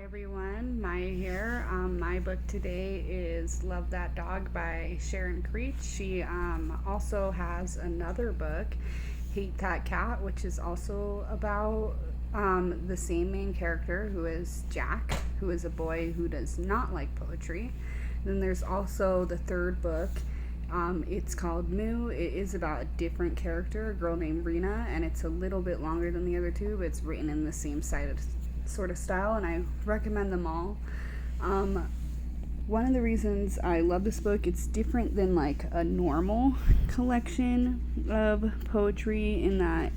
Everyone, Maya here. My book today is Love That Dog by Sharon Creech. She also has another book, Hate That Cat, which is also about the same main character, who is Jack, who is a boy who does not like poetry. Then there's also the third book. It's called Moo. It is about a different character, a girl named Rena, and it's a little bit longer than the other two, but it's written in the same sort of style, and I recommend them all. One of the reasons I love this book, it's different than like a normal collection of poetry in that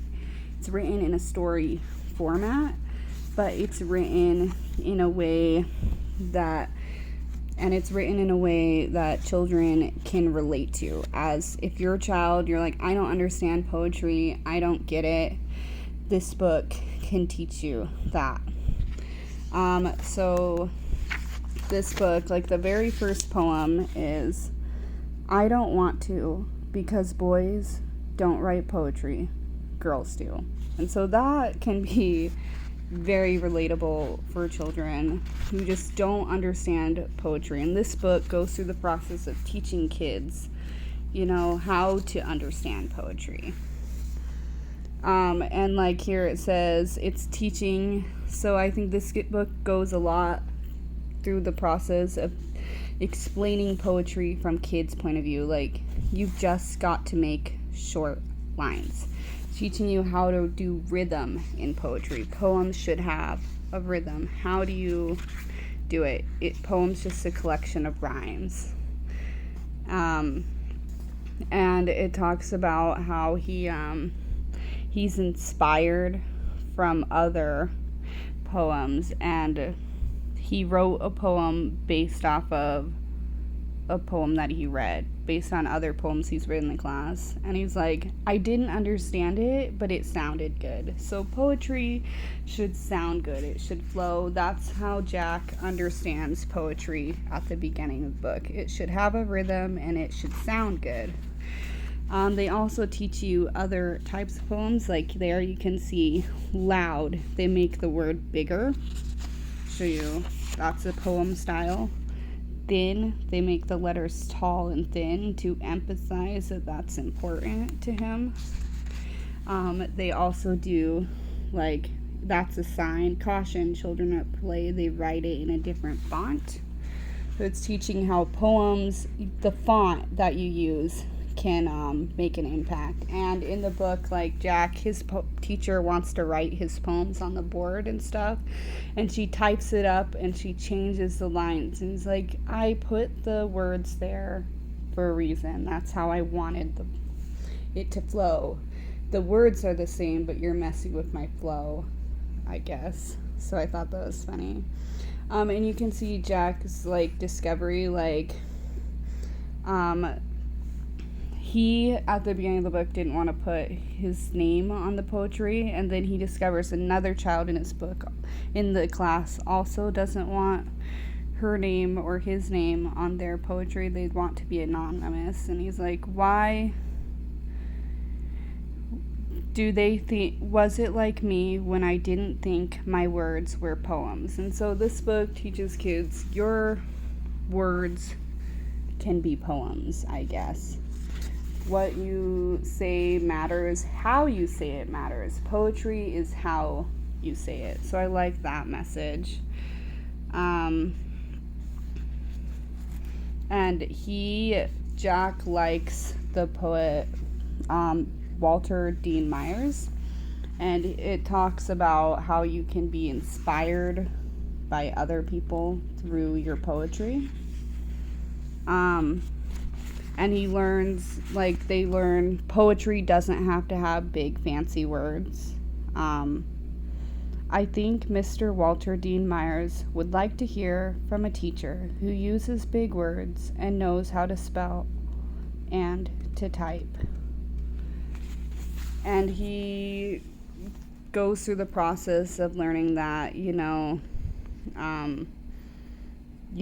it's written in a story format, but it's written in a way that children can relate to. As if you're a child, you're like, I don't understand poetry, I don't get it. This book can teach you that. So this book, like the very first poem is, I don't want to because boys don't write poetry, girls do. And so that can be very relatable for children who just don't understand poetry. And this book goes through the process of teaching kids, how to understand poetry. And like here it says it's teaching. So I think this book goes a lot through the process of explaining poetry from kids' point of view. Like, you've just got to make short lines. Teaching you how to do rhythm in poetry. Poems should have a rhythm. How do you do it? Poems just a collection of rhymes. And it talks about how he's inspired from other poems, and he wrote a poem based off of a poem that he read, based on other poems he's read in the class. And he's like, I didn't understand it, but it sounded good. So poetry should sound good. It should flow. That's how Jack understands poetry at the beginning of the book. It should have a rhythm and it should sound good. They also teach you other types of poems. Like there you can see loud. They make the word bigger. Show you. That's a poem style. Thin. They make the letters tall and thin to emphasize that that's important to him. They also do, like, that's a sign. Caution, children at play. They write it in a different font. So it's teaching how poems, the font that you use, can make an impact. And in the book, like Jack, his teacher wants to write his poems on the board and stuff, and she types it up and she changes the lines, and he's like, I put the words there for a reason. That's how I wanted it to flow. The words are the same, but you're messing with my flow, I guess. So I thought that was funny. And you can see Jack's like discovery, like he, at the beginning of the book, didn't want to put his name on the poetry, and then he discovers another child in his book, in the class, also doesn't want her name or his name on their poetry. They want to be anonymous, and he's like, why do they think, was it like me when I didn't think my words were poems? And so this book teaches kids, your words can be poems, I guess. What you say matters. How you say it matters. Poetry is how you say it. So I like that message. And Jack likes the poet Walter Dean Myers. And it talks about how you can be inspired by other people through your poetry. And he learns, like, they learn poetry doesn't have to have big fancy words. I think Mr. Walter Dean Myers would like to hear from a teacher who uses big words and knows how to spell and to type. And he goes through the process of learning that, you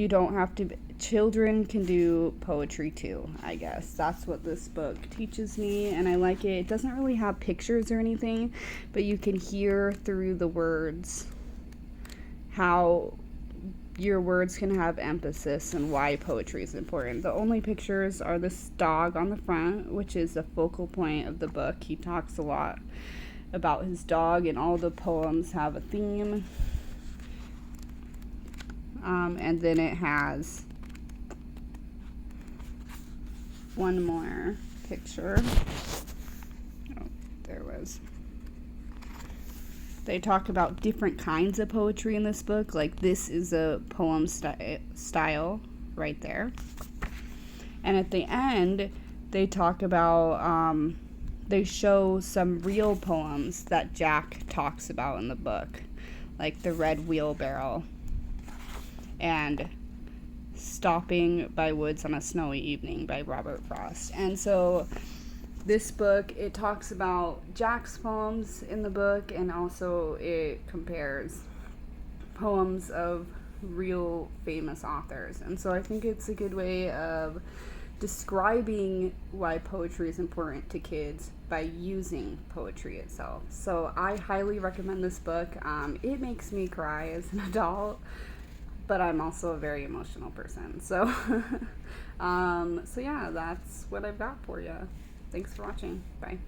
don't have to, children can do poetry too, I guess. That's what this book teaches me, and I like it. It doesn't really have pictures or anything, but you can hear through the words how your words can have emphasis and why poetry is important. The only pictures are this dog on the front, which is a focal point of the book. He talks a lot about his dog, and all the poems have a theme. And then it has one more picture. Oh, there was. They talk about different kinds of poetry in this book. Like, this is a poem style right there. And at the end, they talk about, they show some real poems that Jack talks about in the book, like The Red Wheelbarrow and Stopping by Woods on a Snowy Evening by Robert Frost. And so this book, it talks about Jack's poems in the book, and also it compares poems of real famous authors. And so I think it's a good way of describing why poetry is important to kids by using poetry itself. So I highly recommend this book. It makes me cry as an adult, but I'm also a very emotional person. So, so yeah, that's what I've got for you. Thanks for watching. Bye.